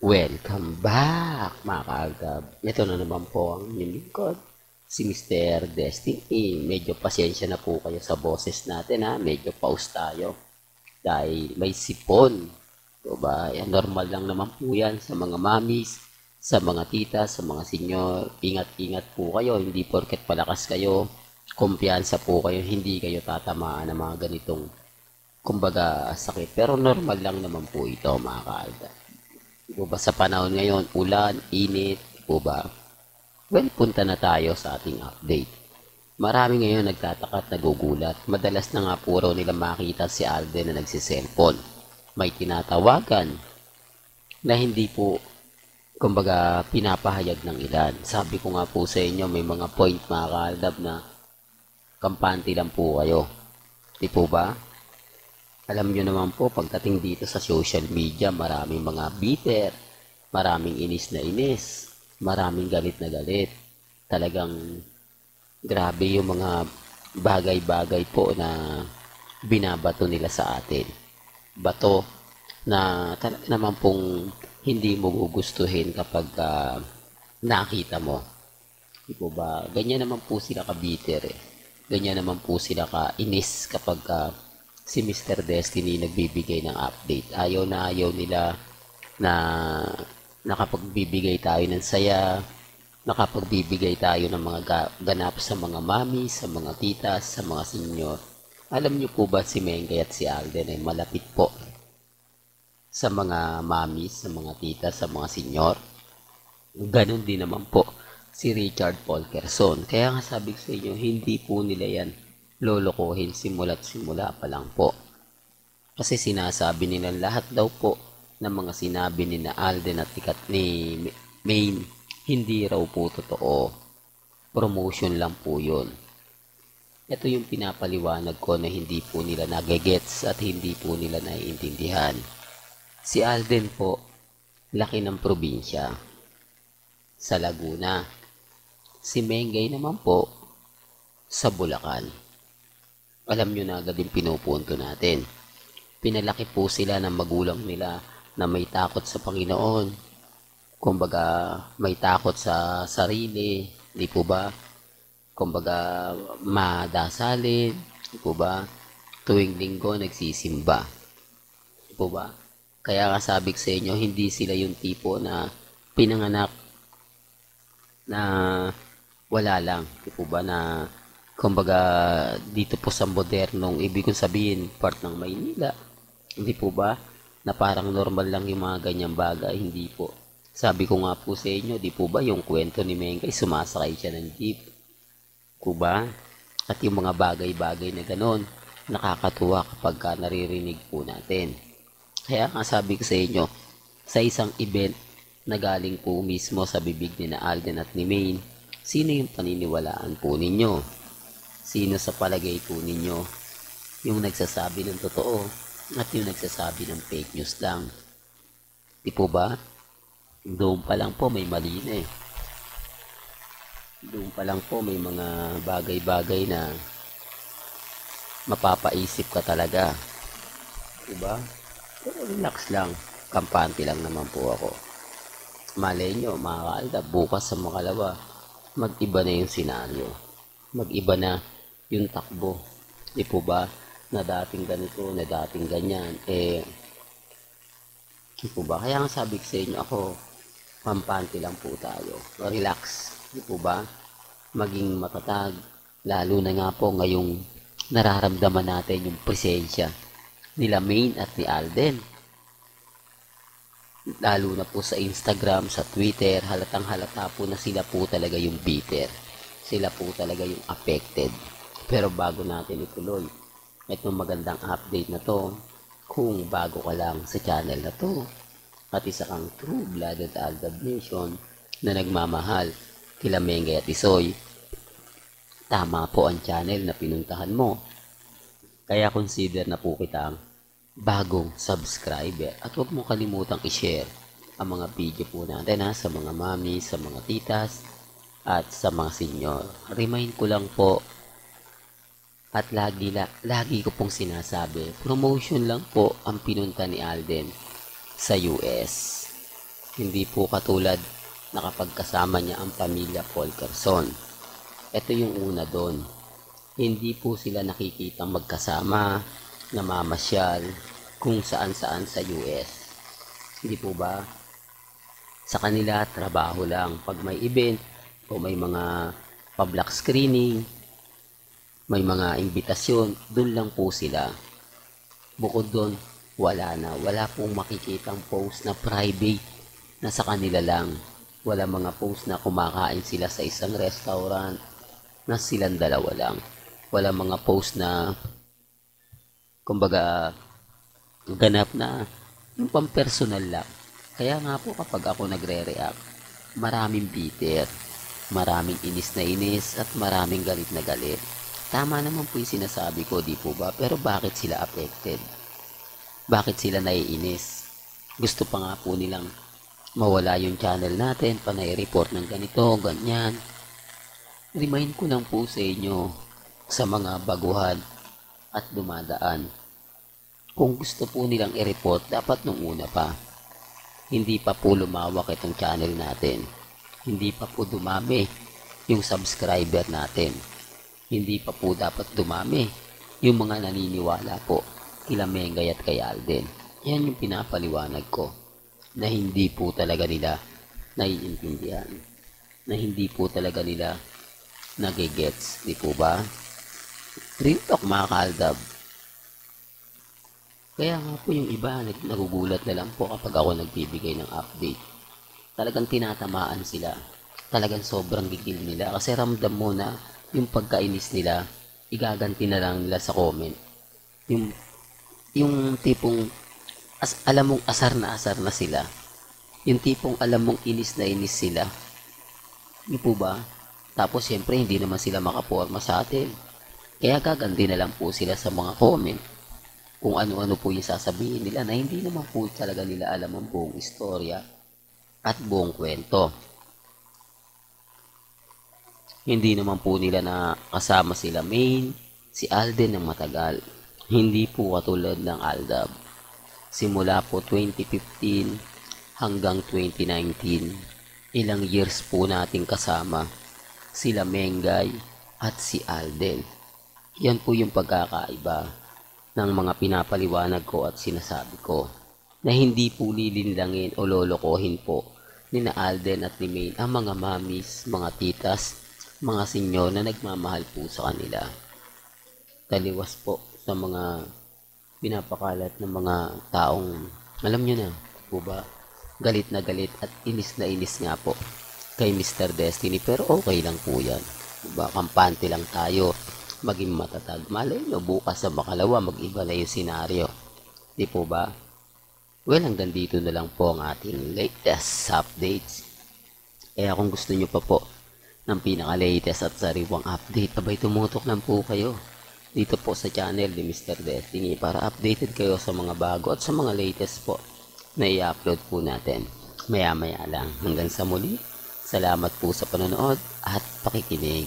Welcome back, mga kaagab. Ito na naman po ang inyong lingkod, si Mr. Destiny. Medyo pasensya na po kayo sa boses natin ha. Medyo pause tayo dahil may sipon. Diba? Yan, normal lang naman po yan sa mga mamis, sa mga tita, sa mga senyor. Ingat-ingat po kayo. Hindi porket palakas kayo, kumpiyansa po kayo, hindi kayo tatamaan ng mga ganitong kumbaga sakit. Pero normal lang naman po ito, mga kaagab. Di po ba sa panahon ngayon, ulan, init, di po ba? Well, punta na tayo sa ating update. Marami ngayon nagtataka at nagugulat. Madalas na nga puro nila makita si Alden na nagsiselfon. May tinatawagan na hindi po, kumbaga, pinapahayag ng ilan. Sabi ko nga po sa inyo, may mga point mga kaaldab na kampante lang po kayo. Di po ba? Alam nyo naman po, pagdating dito sa social media, maraming mga bitter, maraming inis na inis, maraming galit na galit. Talagang grabe yung mga bagay-bagay po na binabato nila sa atin. Bato na talaga naman pong hindi mo gugustuhin kapag nakita mo. Di po ba? Ganyan naman po sila ka-bitter eh. Ganyan naman po sila ka-inis kapag si Mr. Destiny nagbibigay ng update. Ayaw nila na nakapagbibigay tayo ng saya, nakapagbibigay tayo ng mga ganap sa mga mami, sa mga titas, sa mga senyor. Alam niyo po ba si Mengay at si Alden ay malapit po sa mga mami, sa mga titas, sa mga senyor? Ganon din naman po si Richard Paul Quezon. Kaya nga sabi ko sa inyo, hindi po nila yan lolokohin simula't simula pa lang po. Kasi sinasabi nila lahat daw po ng mga sinabi ni na Alden at ni Maine, hindi raw po totoo. Promotion lang po yun. Ito yung pinapaliwanag ko na hindi po nila nagegets at hindi po nila naiintindihan. Si Alden po, laki ng probinsya sa Laguna. Si Mengay naman po sa Bulacan. Alam nyo na agad yung pinupunto natin. Pinalaki po sila ng magulang nila na may takot sa Panginoon. Kumbaga, may takot sa sarili. Di po ba? Kumbaga, madasalin. Di po ba? Tuwing linggo, nagsisimba. Di po ba? Kaya kasabi ko sa inyo, hindi sila yung tipo na pinanganak na wala lang. Di po ba na kumbaga dito po sa modernong ibig kong sabihin part ng Maynila, hindi po ba na parang normal lang yung mga ganyang bagay? Hindi po. Sabi ko nga po sa inyo, di po ba yung kwento ni Mengay, sumasakay siya ng jeep, po ba? At yung mga bagay-bagay na ganon, nakakatuwa kapag naririnig po natin. Kaya nga sabi ko sa inyo, sa isang event na galing po mismo sa bibig ni na Alden at ni Maine, sino yung paniniwalaan po ninyo? Sino sa palagay po ninyo yung nagsasabi ng totoo at yung nagsasabi ng fake news lang? Di po ba? Doon pa lang po may mali na eh. Doon pa lang po may mga bagay-bagay na mapapaisip ka talaga. Di ba? Pero relax lang. Kampante lang naman po ako. Malay nyo, mga kaalda, bukas sa makalawa, mag-iba na yung senaryo. Mag-iba na yung takbo. Di po ba? Na dating ganito, na dating ganyan. Di po ba? Kaya nga sabi ko sa inyo, ako, pampante lang po tayo. Relax. Di po ba? Maging matatag. Lalo na nga po ngayong nararamdaman natin yung presensya nila Maine at ni Alden. Lalo na po sa Instagram, sa Twitter, halatang halata po na sila po talaga yung bitter. Sila po talaga yung affected. Pero bago natin ituloy, itong magandang update na to, kung bago ka lang sa channel na to, at isa kang true-blooded Aldab Nation na nagmamahal kila Mengay at Isoy, tama po ang channel na pinuntahan mo. Kaya consider na po kitang bagong subscriber at huwag mo kalimutang i-share ang mga video po natin sa mga mami, sa mga titas at sa mga senyor. Remind ko lang po at lagi ko pong sinasabi, promotion lang po ang pinunta ni Alden sa US. Hindi po katulad na kapag kasama niya ang pamilya Fulkerson. Ito yung una doon. Hindi po sila nakikitang magkasama, namamasyal, kung saan-saan sa US. Hindi po ba? Sa kanila, trabaho lang. Pag may event, o may mga public screening, may mga imbitasyon, doon lang po sila. Bukod doon, wala na. Wala pong makikitang post na private na sa kanila lang. Wala mga post na kumakain sila sa isang restaurant na silang dalawa lang. Wala mga post na kumbaga ganap na yung pampersonal lang. Kaya nga po kapag ako nagre-react, maraming bitter, maraming inis na inis at maraming galit na galit. Tama naman po yung sinasabi ko, di po ba? Pero bakit sila affected? Bakit sila naiinis? Gusto pa nga po nilang mawala yung channel natin, panay report ng ganito, ganyan. Remind ko lang po sa inyo, sa mga baguhan at dumadaan. Kung gusto po nilang i-report, dapat nung una pa. Hindi pa po lumawak itong channel natin. Hindi pa po dumami yung subscriber natin. Hindi pa po dapat dumami yung mga naniniwala po kila Mengay at kay Alden. Yan yung pinapaliwanag ko na hindi po talaga nila naiintindihan. Na hindi po talaga nila nagigets. Di po ba? Real talk mga kaaldab. Kaya nga po yung iba nagugulat na lang po kapag ako nagbibigay ng update. Talagang tinatamaan sila. Talagang sobrang gigil nila kasi ramdam mo na yung pagkainis nila, igaganti na lang nila sa comment. Yung tipong alam mong asar na sila. Yung tipong alam mong inis na inis sila. Di po ba? Tapos siyempre hindi naman sila makaporma sa atin. Kaya gaganti na lang po sila sa mga comment. Kung ano-ano po yung sasabihin nila na hindi naman po talaga nila alam ang buong istorya at buong kwento. Hindi naman po nila na kasama sila Main, si Alden ng matagal. Hindi po katulad ng Aldab. Simula po 2015 hanggang 2019, ilang years po nating kasama sila Mengay at si Alden. Yan po yung pagkakaiba ng mga pinapaliwanag ko at sinasabi ko na hindi po lilinlangin o lolokohin po ni na Alden at ni Main ang mga mamis, mga titas, mga senyor na nagmamahal po sa kanila. Taliwas po sa mga pinapakalat ng mga taong alam nyo na po ba, galit na galit at inis na inis nga po kay Mr. Destiny, pero okay lang po yan. Diba? Kampante lang tayo, maging matatag. Malay nyo, bukas sa makalawa, mag-iba na yung senaryo. Di po ba? Well, hanggang dito na lang po ang ating latest updates. Kaya kung gusto nyo pa po ng pinaka-latest at sariwang update, abay tumutok lang po kayo dito po sa channel ni Mr. Destiny para updated kayo sa mga bago at sa mga latest po na i-upload po natin. Maya-maya lang. Hanggang sa muli, salamat po sa panonood at pakikinig.